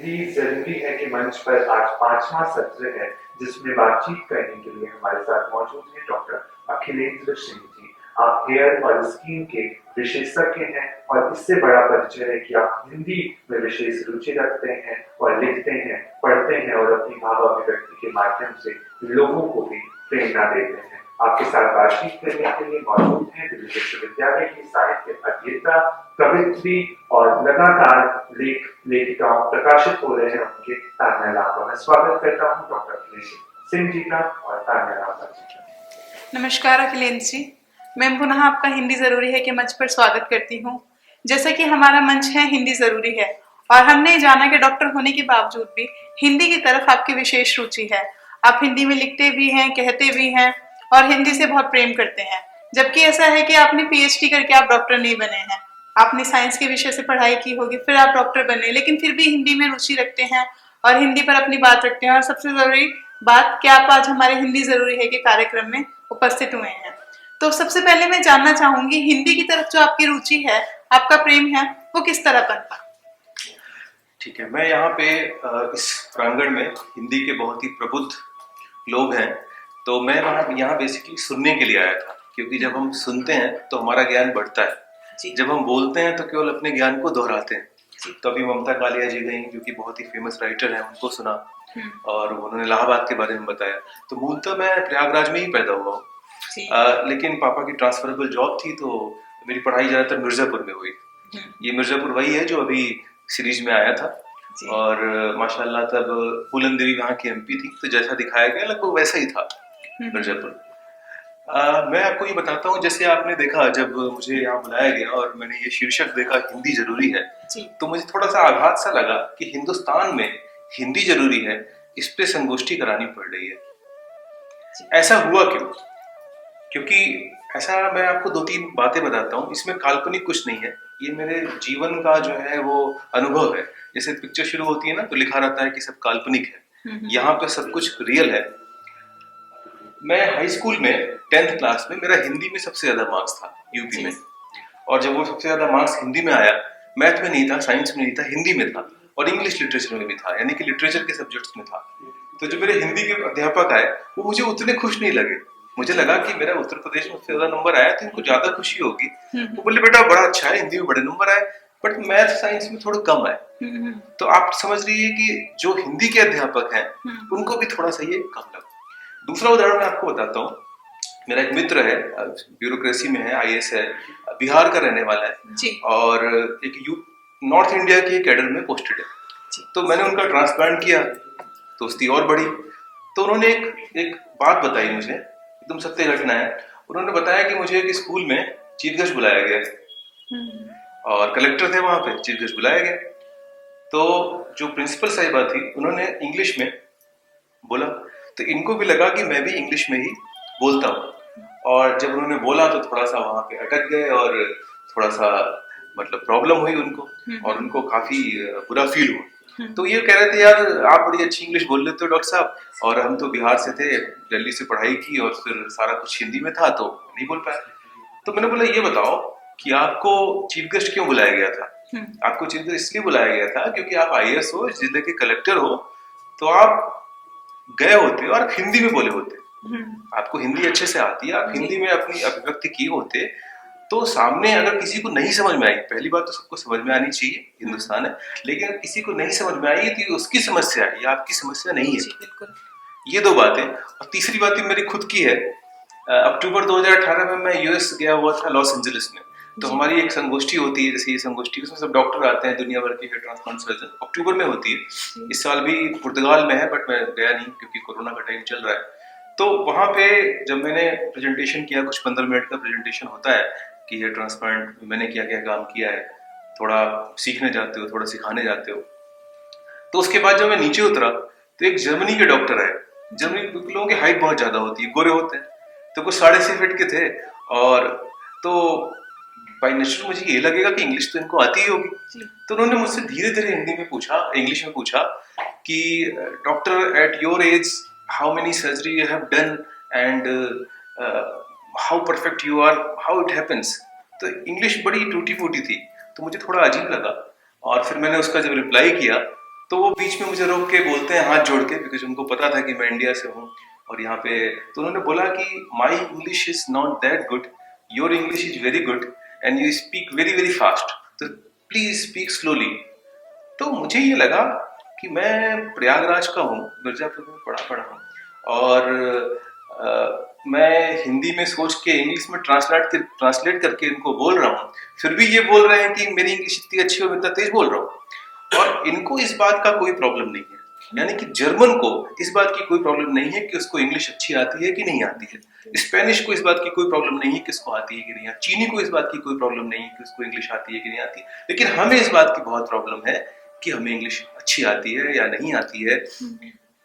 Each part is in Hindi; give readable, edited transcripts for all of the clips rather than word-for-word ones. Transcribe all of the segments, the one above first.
हिंदी जरूरी है कि मंच पर आज 5वां सत्र है, जिसमें बातचीत करने के लिए हमारे साथ मौजूद हैं डॉक्टर अखिलेंद्र सिंह जी। आप हेयर और स्किन के विशेषज्ञ हैं और इससे बड़ा परिचय है कि आप हिंदी में विशेष रुचि रखते हैं और लिखते हैं, पढ़ते हैं और अपनी भाव अभिव्यक्ति के माध्यम से लोगों को भी प्रेरणा देते हैं। आपके साथ बातचीत करने के लिए मौजूद हैं दिल्ली विश्वविद्यालय की साहित्य अध्येता, कवित्री और लगातार लेखिकाओं प्रकाशित हो रहे हैं उनके तान्या लांबा। मैं स्वागत करता हूँ डॉक्टर अखिलेंद्र सिंह जी का और तान्या लांबा जी का। नमस्कार अखिलेंद्र जी, मैं पुनः आपका हिंदी जरूरी है कि मंच पर स्वागत करती हूँ। जैसा कि हमारा मंच है हिंदी जरूरी है और हमने जाना कि डॉक्टर होने के बावजूद भी हिंदी की तरफ आपकी विशेष रुचि है। आप हिंदी में लिखते भी हैं, कहते भी हैं और हिंदी से बहुत प्रेम करते हैं। जबकि ऐसा है कि आपने पीएचडी करके आप डॉक्टर नहीं बने हैं, आपने साइंस के विषय से पढ़ाई की होगी, फिर आप डॉक्टर बने, लेकिन फिर भी हिंदी में रुचि रखते हैं और हिंदी पर अपनी बात रखते हैं। और सबसे जरूरी बात कि आप आज हमारे हिंदी जरूरी है के कार्यक्रम में उपस्थित हुए हैं। तो सबसे पहले मैं जानना चाहूंगी हिंदी की तरफ जो आपकी रुचि है, आपका प्रेम है, वो किस तरह बनता? ठीक है, मैं यहाँ पे इस प्रांगण में हिंदी के बहुत ही प्रबुद्ध लोग हैं, तो मैं यहाँ बेसिकली सुनने के लिए आया था, क्योंकि जब हम सुनते हैं तो हमारा ज्ञान बढ़ता है। जब हम बोलते हैं तो केवल अपने ज्ञान को दोहराते हैं। तो अभी ममता कालिया जी गई, जो कि बहुत ही फेमस राइटर हैं, उनको सुना और उन्होंने इलाहाबाद के बारे में बताया। तो मूलतः मैं प्रयागराज में ही पैदा हुआ हूँ, लेकिन पापा की ट्रांसफरेबल जॉब थी, तो मेरी पढ़ाई ज्यादातर मिर्जापुर में हुई। ये मिर्जापुर वही है जो अभी सीरीज में आया था और माशाल्लाह तब फूलन देवी वहाँ की एमपी थी, तो जैसा दिखाया गया लगभग वैसा ही था मिर्जापुर। मैं आपको ये बताता हूँ, जैसे आपने देखा जब मुझे यहाँ बुलाया गया और मैंने ये शीर्षक देखा हिंदी जरूरी है, तो मुझे थोड़ा सा आघात सा लगा कि हिंदुस्तान में हिंदी जरूरी है, इस पे संगोष्ठी करानी पड़ रही है। ऐसा हुआ क्यों? क्योंकि ऐसा मैं आपको 2-3 बातें बताता हूँ, इसमें काल्पनिक कुछ नहीं है, ये मेरे जीवन का जो है वो अनुभव है। जैसे पिक्चर शुरू होती है ना, तो लिखा रहता है कि सब काल्पनिक है, यहाँ पे सब कुछ रियल है। मैं हाई स्कूल में 10th क्लास में मेरा हिंदी में सबसे ज्यादा मार्क्स था यूपी में, और जब वो सबसे ज्यादा मार्क्स हिंदी में आया, मैथ में नहीं था, साइंस में नहीं था, हिंदी में था और इंग्लिश लिटरेचर में भी था, यानी कि लिटरेचर के सब्जेक्ट्स में था। तो जो मेरे हिंदी के अध्यापक आए वो मुझे उतने खुश नहीं लगे। मुझे लगा कि मेरा उत्तर प्रदेश में सबसे ज्यादा नंबर आया तो इनको ज्यादा खुशी होगी। वो बोले बेटा बड़ा अच्छा है, हिंदी में बड़े नंबर आए, बट मैथ साइंस में थोड़ा कम आए। तो आप समझ लीजिए कि जो हिंदी के अध्यापक हैं उनको भी थोड़ा सा ये कम लगा। दूसरा उदाहरण मैं आपको बताता हूँ, मेरा एक मित्र है, ब्यूरोक्रेसी में है, आईएएस है, बिहार का रहने वाला है और एक नॉर्थ इंडिया के कैडर में पोस्टेड है। तो मैंने उनका ट्रांसप्लांट किया, दोस्ती और बढ़ी। तो उन्होंने एक बात बताई मुझे, एकदम सत्य घटना है। उन्होंने बताया कि मुझे एक स्कूल में चीफ गेस्ट बुलाया गया और कलेक्टर थे वहां पे, चीफ गेस्ट बुलाया गया। तो जो प्रिंसिपल साहिबा थी उन्होंने इंग्लिश में बोला, तो इनको भी लगा कि मैं भी इंग्लिश में ही बोलता हूँ, और जब उन्होंने बोला तो थोड़ा सा वहां पे अटक गए और थोड़ा सा मतलब प्रॉब्लम हुई उनको, और उनको काफी बुरा फील हुआ। तो ये कह रहे थे यार आप बड़ी अच्छी इंग्लिश बोल लेते हो डॉक्टर साहब, और हम तो बिहार से थे, दिल्ली से पढ़ाई की और फिर सारा कुछ हिंदी में था तो नहीं बोल पाया। तो मैंने बोला ये बताओ कि आपको चीफ गेस्ट क्यों बुलाया गया था? आपको चीफ गेस्ट इसलिए बुलाया गया था क्योंकि आप आईएएस हो, जिले के कलेक्टर हो, तो आप गए होते और आप हिंदी में बोले होते, आपको हिंदी अच्छे से आती है, आप हिंदी में अपनी अभिव्यक्ति किए होते, तो सामने अगर किसी को नहीं समझ में आई, पहली बात तो सबको समझ में आनी चाहिए, हिंदुस्तान है, लेकिन अगर किसी को नहीं समझ में आई तो उसकी समस्या है, ये आपकी समस्या नहीं है। ये 2 बातें। और तीसरी बात मेरी खुद की है। अक्टूबर 2018 में मैं यूएस गया हुआ था, लॉस एंजलिस में। तो हमारी एक संगोष्ठी होती है, जैसे ये संगोष्ठी, उसमें सब डॉक्टर आते हैं, दुनिया भर के हेयर ट्रांसप्लांट सर्जन। अक्टूबर में होती है, इस साल भी पुर्तगाल में है, बट मैं गया नहीं क्योंकि कोरोना का टाइम चल रहा है। तो वहां पे जब मैंने प्रेजेंटेशन किया, कुछ 15 मिनट का प्रेजेंटेशन होता है कि हेयर ट्रांसप्लांट में मैंने क्या क्या काम किया है, थोड़ा सीखने जाते हो, थोड़ा सिखाने जाते हो। तो उसके बाद जब मैं नीचे उतरा तो एक जर्मनी के डॉक्टर आए। जर्मनी के लोगों की हाइट बहुत ज्यादा होती है, गोरे होते हैं, तो कुछ 6.5 फीट के थे, और तो बाय नेचर मुझे ये लगेगा कि इंग्लिश तो इनको आती ही होगी। तो उन्होंने मुझसे धीरे धीरे हिंदी में पूछा, इंग्लिश में पूछा कि doctor at your age how many surgery you have done and how perfect you are, how it happens. तो इंग्लिश बड़ी टूटी फूटी थी, तो मुझे थोड़ा अजीब लगा, और फिर मैंने उसका जब रिप्लाई किया तो वो बीच में मुझे रोक के बोलते हैं हाथ जोड़ के, बिकॉज उनको पता था कि मैं इंडिया से हूँ और यहाँ पे, तो उन्होंने बोला कि my English is not that good, your English is very good and you speak very very fast, तो प्लीज स्पीक स्लोली। तो मुझे ये लगा कि मैं प्रयागराज का हूँ, मिर्जापुर में पढ़ा हूँ, और मैं हिंदी में सोच के इंग्लिश में ट्रांसलेट करके इनको बोल रहा हूँ, फिर भी ये बोल रहे हैं कि मेरी इंग्लिश इतनी अच्छी हो, मैं इतना तेज बोल रहा हूँ। और इनको इस बात का कोई प्रॉब्लम नहीं है, यानी कि जर्मन को इस बात की कोई प्रॉब्लम नहीं है कि उसको इंग्लिश अच्छी आती है कि नहीं आती है, स्पेनिश को इस बात की कोई प्रॉब्लम नहीं है कि उसको आती है कि नहीं आती, चीनी को इस बात की कोई प्रॉब्लम नहीं है कि उसको इंग्लिश आती है कि नहीं आती, लेकिन हमें इस बात की बहुत प्रॉब्लम है कि हमें इंग्लिश अच्छी आती है या नहीं आती है।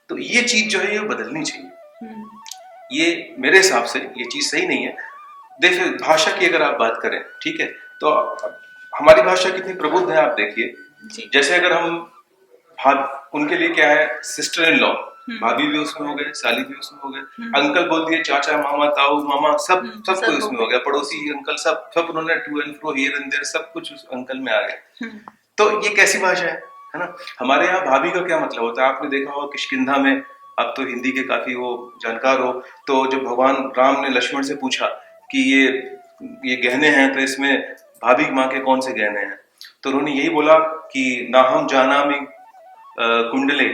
तो ये चीज जो है ये बदलनी चाहिए, ये मेरे हिसाब से ये चीज सही नहीं है। देखिए भाषा की अगर आप बात करें, ठीक है, तो हमारी भाषा कितनी प्रबुद्ध है आप देखिए। जैसे अगर हम उनके लिए क्या है, सिस्टर इन लॉ, भाभी भी उसमें हो गए, साली भी उसमें हो गए, अंकल बोल दिए, चाचा, मामा, ताऊ, मामा, सब कोई उसमें हो गया, पड़ोसी अंकल, सब उन्होंने to and fro, here and there, सब कुछ उस अंकल में आ गया। तो ये कैसी भाषा है ना। हमारे यहाँ भाभी का क्या मतलब होता है, आपने देखा होगा किष्किंधा में, आप तो हिंदी के काफी वो जानकार हो, तो जब भगवान राम ने लक्ष्मण से पूछा कि ये गहने हैं, तो इसमें भाभी माँ के कौन से गहने हैं, तो उन्होंने यही बोला कि ना हम जानामि कुंडले,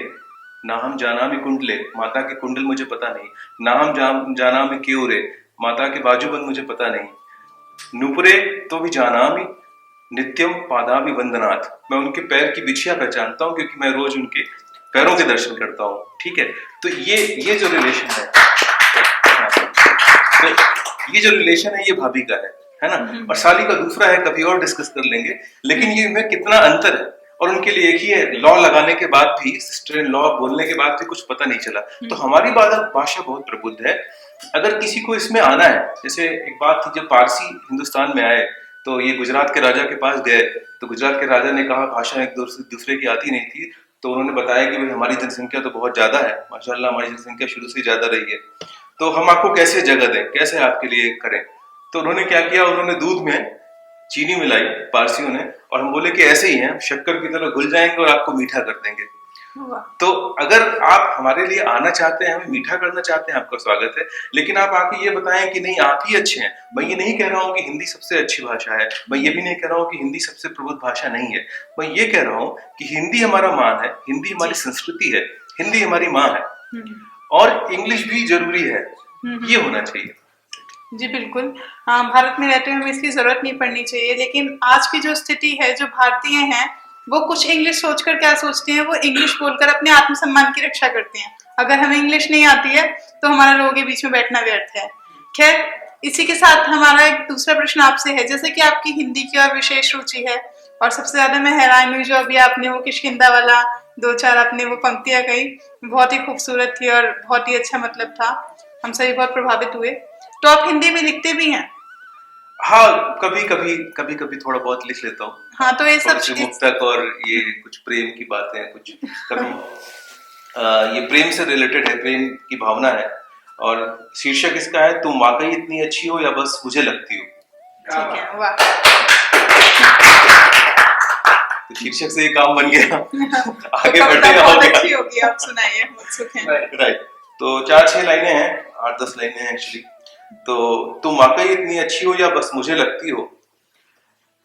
ना हम जानामि कुंडले, माता के कुंडल मुझे पता नहीं, ना हम जानामि केवरे, माता के बाजूबंद मुझे पता नहीं, नुपुरे तो भी जानामि नित्यम पादाभि वंदनाथ, मैं उनके पैर की बिछिया पहचानता हूँ क्योंकि मैं रोज उनके पैरों के दर्शन करता हूँ। ठीक है, तो ये जो रिलेशन है, तो ये जो रिलेशन है ये भाभी का है ना। और साली का दूसरा है, कभी और डिस्कस कर लेंगे, लेकिन ये में कितना अंतर है, और उनके लिए एक ही है, लॉ लगाने के बाद भी, सिस्टर इन लॉ बोलने के बाद भी कुछ पता नहीं चला। तो हमारी भाषा बहुत प्रबुद्ध है। अगर किसी को इसमें आना है, जैसे एक बात थी, जब पारसी हिंदुस्तान में आए तो ये गुजरात के राजा के पास गए, तो गुजरात के राजा ने कहा भाषा एक दूसरे की आती नहीं थी, तो उन्होंने बताया कि भाई हमारी जनसंख्या तो बहुत ज्यादा है, माशाल्लाह हमारी जनसंख्या शुरू से ज्यादा रही है, तो हम आपको कैसे जगह दें, कैसे आपके लिए करें। तो उन्होंने क्या किया, उन्होंने दूध में चीनी मिलाई पारसियों ने, और हम बोले कि ऐसे ही हैं, शक्कर की तरह घुल जाएंगे और आपको मीठा कर देंगे। तो अगर आप हमारे लिए आना चाहते हैं, हमें मीठा करना चाहते हैं, आपका स्वागत है, लेकिन आप आके ये बताएं कि नहीं आप ही अच्छे हैं। मैं ये नहीं कह रहा हूँ कि हिंदी सबसे अच्छी भाषा है, मैं ये भी नहीं कह रहा हूँ कि हिंदी सबसे प्रबुद्ध भाषा नहीं है, मैं ये कह रहा हूँ कि हिंदी हमारा मान है, हिंदी हमारी संस्कृति है, हिंदी हमारी माँ है, और इंग्लिश भी जरूरी है, ये होना चाहिए। जी बिल्कुल, भारत में रहते हुए हमें इसकी जरूरत नहीं पड़नी चाहिए, लेकिन आज की जो स्थिति है, जो भारतीय हैं वो कुछ इंग्लिश सोचकर क्या सोचते हैं, वो इंग्लिश बोलकर अपने आत्मसम्मान की रक्षा करते हैं। अगर हमें इंग्लिश नहीं आती है तो हमारा लोगों के बीच में बैठना व्यर्थ है। खैर, इसी के साथ हमारा एक दूसरा प्रश्न आपसे है, जैसे कि आपकी हिंदी की और विशेष रुचि है, और सबसे ज्यादा मैं हैरान हुई जो अभी आपने वो किष्किंधा वाला 2-4 आपने वो पंक्तियां कही, बहुत ही खूबसूरत थी और बहुत ही अच्छा मतलब था, हम सभी बहुत प्रभावित हुए। तो आप हिंदी में लिखते भी हैं? हाँ, कभी थोड़ा बहुत लिख लेता हूँ। हाँ, तो ये सब मुक्तक और ये कुछ प्रेम की बातें, कुछ कभी ये प्रेम से रिलेटेड है, प्रेम की भावना है, और शीर्षक इसका है, तुम वाकई इतनी अच्छी हो या बस मुझे लगती हो। ठीक है, वाह। तो शीर्षक से ये काम बन गया। आगे बढ़ते बहुत अच्छी होगी, आप सुनाइए, उत्सुक हैं। राइट, तो 4-6 लाइनें हैं, 8-10 लाइनें हैं एक्चुअली। तो तुम वाकई इतनी अच्छी हो या बस मुझे लगती हो,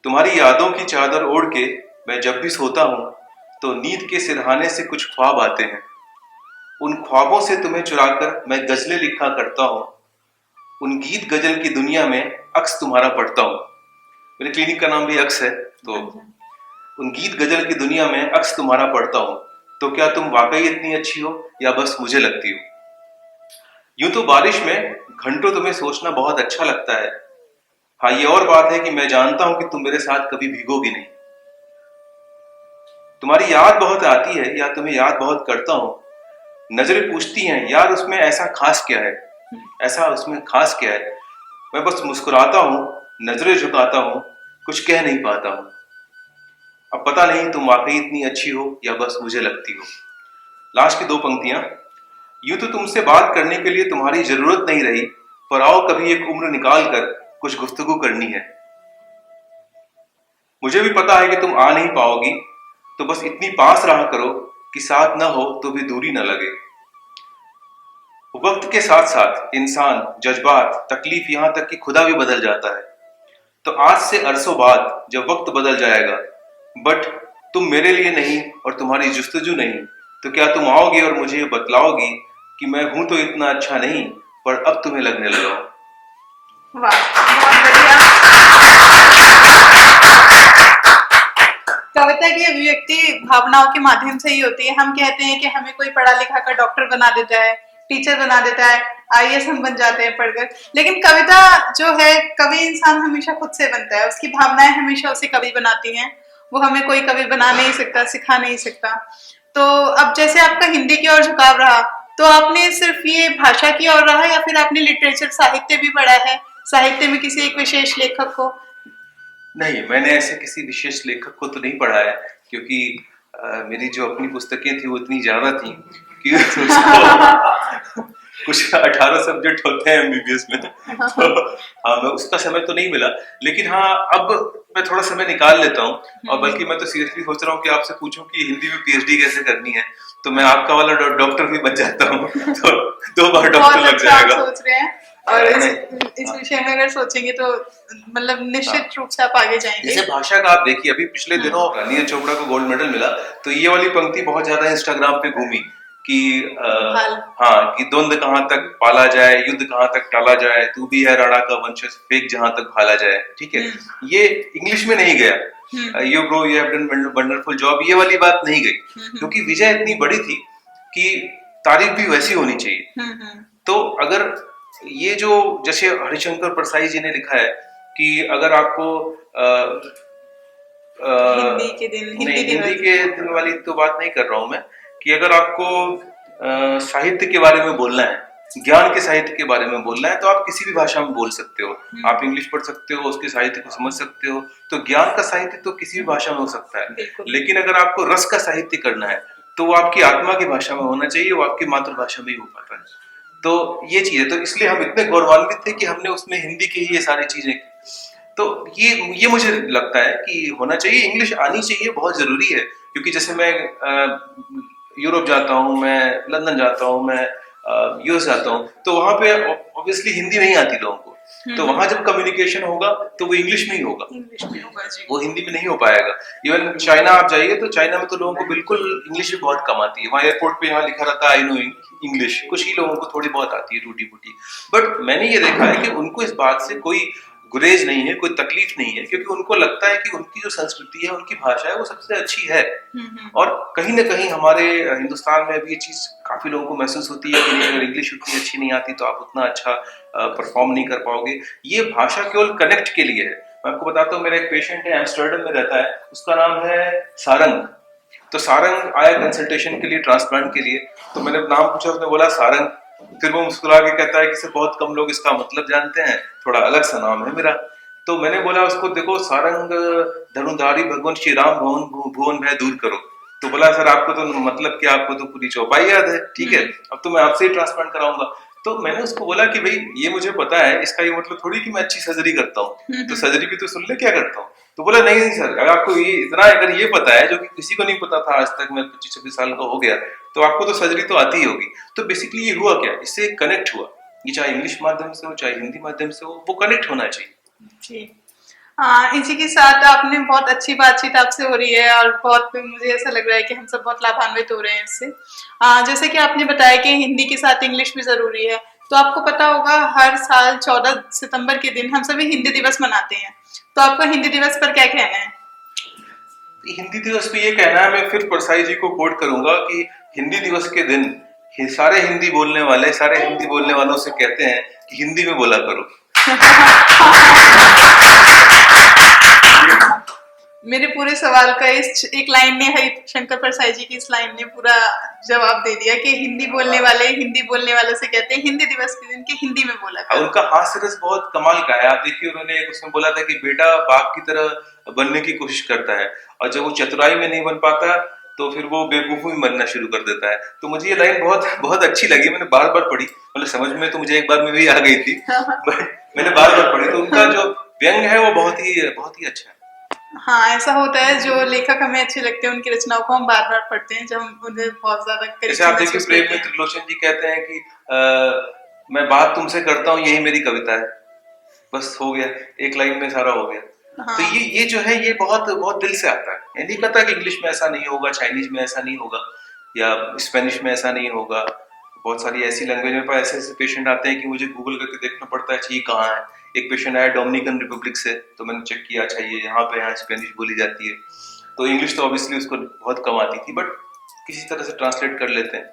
तुम्हारी यादों की चादर ओढ़ के मैं जब भी सोता हूँ तो नींद के सिरहाने से कुछ ख्वाब आते हैं, उन ख्वाबों से तुम्हें चुराकर मैं गजलें लिखा करता हूँ, उन गीत गजल की दुनिया में अक्स तुम्हारा पढ़ता हूँ। मेरे क्लिनिक का नाम भी अक्स है, तो उन गीत गजल की दुनिया में अक्स तुम्हारा पढ़ता हूँ, तो क्या तुम वाकई इतनी अच्छी हो या बस मुझे लगती हो। यूं तो बारिश में घंटों तुम्हें सोचना बहुत अच्छा लगता है, हाँ ये और बात है कि मैं जानता हूं कि तुम मेरे साथ कभी भीगोगी नहीं। तुम्हारी याद बहुत आती है या तुम्हें याद बहुत करता हूं, नजरें पूछती हैं यार उसमें ऐसा खास क्या है, ऐसा उसमें खास क्या है, मैं बस मुस्कुराता हूं, नजरें झुकाता हूं, कुछ कह नहीं पाता हूं। अब पता नहीं तुम वाकई इतनी अच्छी हो या बस मुझे लगती हो। लास्ट की 2 पंक्तियां, यूं तो तुमसे बात करने के लिए तुम्हारी जरूरत नहीं रही, पर आओ कभी एक उम्र निकाल कर कुछ गुफ्तगू करनी है। मुझे भी पता है कि तुम आ नहीं पाओगी, तो बस इतनी पास रहा करो कि साथ न हो तो भी दूरी न लगे। वक्त के साथ साथ इंसान, जज्बात, तकलीफ, यहाँ तक कि खुदा भी बदल जाता है। तो आज से अरसों बाद जब वक्त बदल जाएगा, बट तुम मेरे लिए नहीं और तुम्हारी जुस्तजू नहीं, तो क्या तुम आओगी और मुझे ये बतलाओगी कि मैं हूं तो इतना अच्छा नहीं, पर अब तुम्हें लगने लगा हूं। वाह, बहुत बढ़िया। कविता की अभिव्यक्ति भावनाओं के माध्यम से ही होती है। हम कहते हैं कि हमें कोई पढ़ा लिखा कर डॉक्टर बना देता है, टीचर बना देता है, आईएएस हम बन जाते हैं पढ़कर, लेकिन कविता जो है, कवि इंसान हमेशा खुद से बनता है, उसकी भावनाएं हमेशा उसे कवि बनाती हैं। वो हमें कोई कवि बना नहीं सकता, सिखा नहीं सकता। तो अब जैसे आपका हिंदी की ओर झुकाव रहा, तो आपने सिर्फ ये भाषा की ओर रहा या फिर आपने लिटरेचर, साहित्य भी पढ़ा है? साहित्य में किसी एक विशेष लेखक को? नहीं, मैंने ऐसे किसी विशेष लेखक को तो नहीं पढ़ा है, क्योंकि मेरी जो अपनी पुस्तकें थी वो इतनी ज्यादा थी कि उसको कुछ 18 सब्जेक्ट होते हैं एमबीबीएस में, तो हाँ, मैं उसका समय तो नहीं मिला। लेकिन हाँ, अब मैं थोड़ा समय निकाल लेता हूँ, और बल्कि मैं तो सीरियसली सोच रहा हूँ कि आपसे पूछूं कि हिंदी में पीएचडी कैसे करनी है, तो मैं आपका वाला डॉक्टर भी बन जाता हूँ, तो 2 बार डॉक्टर लग जाएगा। सोच रहे हैं, और इस विषय में अगर सोचेंगे तो मतलब निश्चित रूप से आप आगे जाएंगे। जैसे भाषा का आप देखिए, अभी पिछले दिनों नीरज चोपड़ा को गोल्ड मेडल मिला, तो ये वाली पंक्ति बहुत ज्यादा इंस्टाग्राम पे घूमी कि हाँ, कि द्वंद कहाँ तक पाला जाए, युद्ध कहाँ तक टाला जाए, तू भी है राणा का वंशज, फेंक जहां तक भाला जाए। ठीक है, ये इंग्लिश में नहीं गया, you bro you have done wonderful job, ये वाली बात नहीं गई, क्योंकि विजय इतनी बड़ी थी कि तारीफ भी वैसी होनी चाहिए। तो अगर ये जो, जैसे हरिशंकर परसाई जी ने लिखा है कि अगर आपको हिंदी के दिन वाली तो बात नहीं कर रहा हूं मैं, कि अगर आपको साहित्य के बारे में बोलना है, ज्ञान के साहित्य के बारे में बोलना है, तो आप किसी भी भाषा में बोल सकते हो। आप इंग्लिश पढ़ सकते हो, उसके साहित्य को समझ सकते हो, तो ज्ञान का साहित्य तो किसी भी भाषा में हो सकता है। लेकिन अगर आपको रस का साहित्य करना है, तो वो आपकी आत्मा की भाषा में होना चाहिए, वो आपकी मातृभाषा में ही हो पाता है। तो ये चीज है, तो इसलिए हम इतने गौरवान्वित थे कि हमने उसमें हिंदी की ही ये सारी चीजें की। तो ये मुझे लगता है कि होना चाहिए, इंग्लिश आनी चाहिए, बहुत जरूरी है। क्योंकि जैसे मैं यूरोप जाता हूँ, मैं लंदन जाता हूँ, मैं यूएस जाता हूँ, तो वहां पे ऑब्वियसली हिंदी नहीं आती लोगों को, तो वहां जब कम्युनिकेशन होगा तो वो इंग्लिश में ही होगा, वो हिंदी में नहीं हो पाएगा। इवन चाइना आप जाइए, तो चाइना में तो लोगों को बिल्कुल इंग्लिश भी बहुत कम आती है। वहां एयरपोर्ट पे यहाँ लिखा रहता है आई नो इंग्लिश, कुछ ही लोगों को थोड़ी बहुत आती है, टूटी फूटी। बट मैंने ये देखा है कि उनको इस बात से कोई गुरेज नहीं है, कोई तकलीफ नहीं है, क्योंकि उनको लगता है कि उनकी जो संस्कृति है, उनकी भाषा है, वो सबसे अच्छी है। और कहीं ना कहीं हमारे हिंदुस्तान में भी ये चीज काफी लोगों को महसूस होती है कि अगर इंग्लिश उतनी अच्छी नहीं आती तो आप उतना अच्छा परफॉर्म नहीं कर पाओगे। ये भाषा केवल कनेक्ट के लिए है। मैं आपको बताता हूँ, मेरा एक पेशेंट है, एम्स्टर्डम में रहता है, उसका नाम है सारंग। तो सारंग आया कंसल्टेशन के लिए, ट्रांसप्लांट के लिए, तो मैंने नाम पूछा, उसने बोला सारंग। फिर वो मुस्कुरा के कहता है कि सर बहुत कम लोग इसका मतलब जानते हैं, थोड़ा अलग सा नाम है मेरा। तो मैंने बोला उसको, देखो सारंग धनुधारी भगवान श्री राम भुवन भय दूर करो। तो बोला सर आपको तो मतलब क्या, आपको तो पूरी चौपाई याद है, ठीक है, अब तो मैं आपसे ही ट्रांसप्लांट कराऊंगा। तो मैंने उसको बोला कि भाई ये मुझे पता है, इसका ये मतलब थोड़ी कि मैं अच्छी सर्जरी करता हूँ, तो सर्जरी भी तो सुन ले क्या करता हूँ। तो बोला नहीं सर, अगर आपको ये इतना अगर ये पता है, जो कि किसी को नहीं पता था आज तक, मैं 25-26 साल का हो गया, तो आपको तो सर्जरी तो आती ही होगी। तो बेसिकली ये हुआ क्या, इससे कनेक्ट हुआ, ये चाहे इंग्लिश माध्यम से हो चाहे हिंदी माध्यम से हो, वो कनेक्ट होना चाहिए जी। इसी के साथ आपने बहुत अच्छी बातचीत आपसे हो रही है, और बहुत मुझे ऐसा लग रहा है कि हम सब बहुत लाभान्वित हो रहे हैं इससे। जैसे कि आपने बताया कि हिंदी के साथ इंग्लिश भी जरूरी है, तो आपको पता होगा हर साल 14 सितंबर के दिन हम सभी हिंदी दिवस मनाते हैं, तो आपका हिंदी दिवस पर क्या कहना है? हिंदी दिवस पे ये कहना है, मैं फिर परसाई जी को कोट करूंगा कि हिंदी दिवस के दिन सारे हिंदी बोलने वालों से कहते हैं कि हिंदी में बोला करो। मेरे पूरे सवाल का इस एक लाइन ने, हरिशंकर परसाई जी की इस लाइन ने पूरा जवाब दे दिया कि हिंदी बोलने वालों से कहते हैं हिंदी दिवस के दिन के हिंदी में बोला करो। उनका हास्य रस बहुत कमाल का है। आप देखिए, उन्होंने उसमें बोला था कि बेटा बाघ की तरह बनने की कोशिश करता है, और जब वो चतुराई में नहीं बन पाता तो फिर वो बेवकूफी में बनना शुरू कर देता है। तो मुझे ये लाइन बहुत बहुत अच्छी लगी, मैंने बार बार पढ़ी, मतलब समझ में तो मुझे एक बार में भी आ गई थी, बट मैंने बार बार पढ़ी, तो उनका जो व्यंग है वो बहुत ही अच्छा है। हाँ, ऐसा होता है, जो लेखक हमें अच्छे लगते हैं उनकी रचनाओं को हम बार बार पढ़ते हैं जब हम उन्हें बहुत ज्यादा करीब जैसे से आप देखिए महसूस प्रेम करते में हैं। त्रिलोचन जी कहते हैं कि मैं बात तुमसे करता हूँ यही मेरी कविता है, बस हो गया, एक लाइन में सारा हो गया। तो हाँ। ये जो है ये बहुत बहुत दिल से आता है। ये नहीं पता कि इंग्लिश में ऐसा नहीं होगा, चाइनीज में ऐसा नहीं होगा, या स्पेनिश में ऐसा नहीं होगा। बहुत सारी ऐसी लैंग्वेज में पर ऐसे ऐसे पेशेंट आते हैं कि मुझे गूगल करके देखना पड़ता है चाहिए कहाँ है। एक पेशेंट आया डोमिनिकन रिपब्लिक से, तो मैंने चेक किया, अच्छा ये यहाँ पे यहाँ स्पेनिश बोली जाती है। तो इंग्लिश तो ऑब्वियसली उसको बहुत कम आती थी, बट किसी तरह से ट्रांसलेट कर लेते हैं।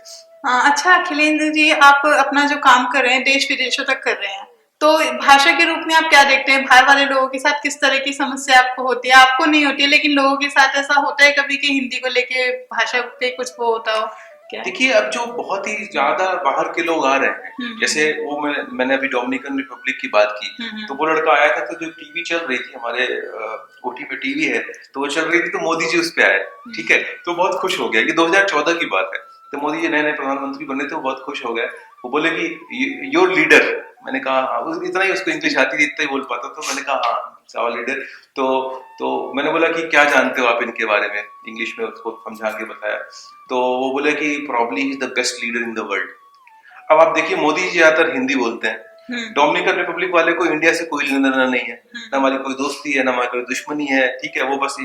हाँ, अच्छा अखिलेंद्र जी, आप अपना जो काम कर रहे हैं देश विदेशों तक कर रहे हैं, तो भाषा के रूप में आप क्या देखते हैं? बाहर वाले लोगों के साथ किस तरह की समस्या आपको होती है? आपको नहीं होती है, लेकिन लोगों के साथ ऐसा होता है कभी कि हिंदी को लेके भाषा पे कुछ वो होता हो क्या? देखिए अब जो बहुत ही ज्यादा बाहर के लोग आ रहे हैं, जैसे हम्म। वो मैंने अभी डोमिनिकन रिपब्लिक की बात की, तो वो लड़का आया था, तो जो टीवी चल रही थी हमारे ओटी में टीवी है, तो वो चल रही थी, तो मोदी जी उस पे आए, ठीक है, तो बहुत खुश हो गया। ये 2014 की बात है, तो मोदी जी नए नए प्रधानमंत्री बने थे, वो बहुत खुश हो गए। वो बोले कि योर लीडर। मैंने कहा हाँ, इतना ही उसको इंग्लिश आती थी, इतना ही बोल पाता, तो मैंने कहा हाँ आवर लीडर। तो तो मैंने बोला कि क्या जानते हो आप इनके बारे में, इंग्लिश में उसको समझा के बताया। तो वो बोले कि probably is the best leader in the world. अब आप देखिए मोदी जी ज्यादातर हिंदी बोलते हैं, डोमिनिकन रिपब्लिक वाले को इंडिया से कोई लेना देना नहीं है, ना हमारी कोई दोस्ती है, ना हमारी कोई दुश्मनी है, ठीक है। वो बस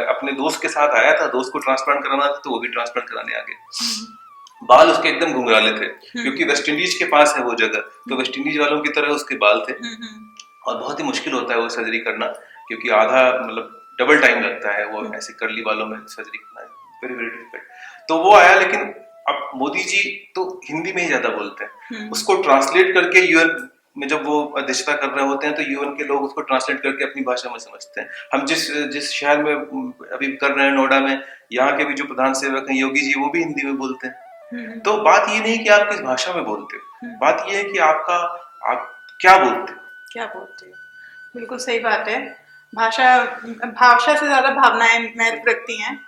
अपने दोस्त के साथ आया था, दोस्त को ट्रांसप्लांट कराना था, तो वो भी ट्रांसप्लांट कराने आ गए। बाल उसके एकदम घुंघराले थे, क्योंकि वेस्ट इंडीज के पास है वो जगह, तो वेस्ट इंडीज वालों की तरह उसके बाल थे। और बहुत ही मुश्किल होता है वो सर्जरी करना, क्योंकि आधा मतलब डबल टाइम लगता है वो ऐसे कर्ली बालों में सर्जरी करना, वेरी वेरी डिफिकल्ट। तो वो आया, लेकिन अब मोदी जी तो हिंदी में ही ज्यादा बोलते हैं, उसको ट्रांसलेट करके यूएन में जब वो अध्यक्षता कर रहे होते हैं, तो यूएन के लोग उसको ट्रांसलेट करके अपनी भाषा में समझते हैं। हम जिस जिस शहर में अभी कर रहे हैं, नोएडा में, यहाँ के भी जो प्रधान सेवक हैं योगी जी, वो भी हिंदी में बोलते हैं। तो बात ये नहीं कि आप किस भाषा में बोलते हो, बात ये है कि आप क्या बोलते हो। क्या बोलते हो? बिल्कुल सही बात है। भाषा भाषा से ज्यादा भावनाएं महत्व रखती हैं।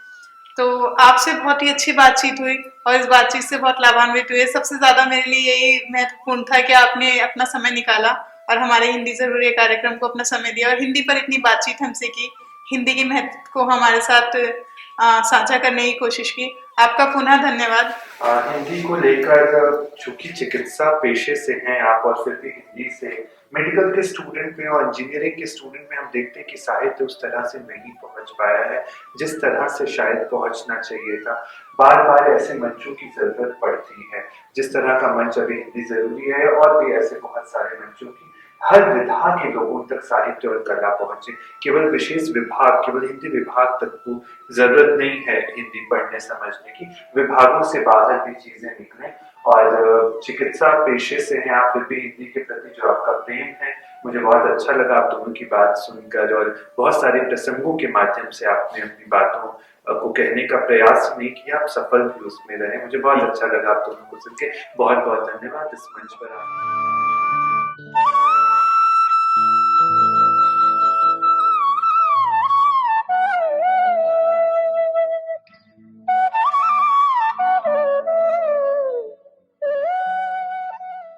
तो आपसे बहुत ही अच्छी बातचीत हुई और इस बातचीत से बहुत लाभान्वित हुए। सबसे ज्यादा मेरे लिए यही महत्वपूर्ण था कि आपने अपना समय निकाला और हमारे हिंदी जरूरी है कार्यक्रम को अपना समय दिया और हिंदी पर इतनी बातचीत हमसे की, हिंदी के महत्व को हमारे साथ साझा करने की कोशिश की। आपका पुनः धन्यवाद। हिंदी को लेकर, चूंकि चिकित्सा पेशे से हैं आप और फिर भी हिंदी से मेडिकल के स्टूडेंट में और इंजीनियरिंग के स्टूडेंट में हम देखते हैं कि साहित्य उस तरह से नहीं पहुंच पाया है जिस तरह से शायद पहुंचना चाहिए था। बार बार ऐसे मंचों की जरूरत पड़ती है, जिस तरह का मंच अभी हिंदी जरूरी है, और भी ऐसे बहुत सारे मंचों की हर विधा के लोगों तक साहित्य और कला पहुंचे। केवल विशेष विभाग, केवल हिंदी विभाग तक को जरूरत नहीं है हिंदी पढ़ने समझने की, विभागों से बाहर भी चीजें निकलें। और चिकित्सा पेशे से हैं आप, फिर भी हिंदी के प्रति जो आपका प्रेम है, मुझे बहुत अच्छा लगा आप दोनों की बात सुनकर, और बहुत सारे प्रसंगों के माध्यम से आपने अपनी बातों को कहने का प्रयास नहीं किया, आप सफल भी उसमें रहे। मुझे बहुत अच्छा लगा आप दोनों को सुन के। बहुत बहुत धन्यवाद इस मंच पर आने।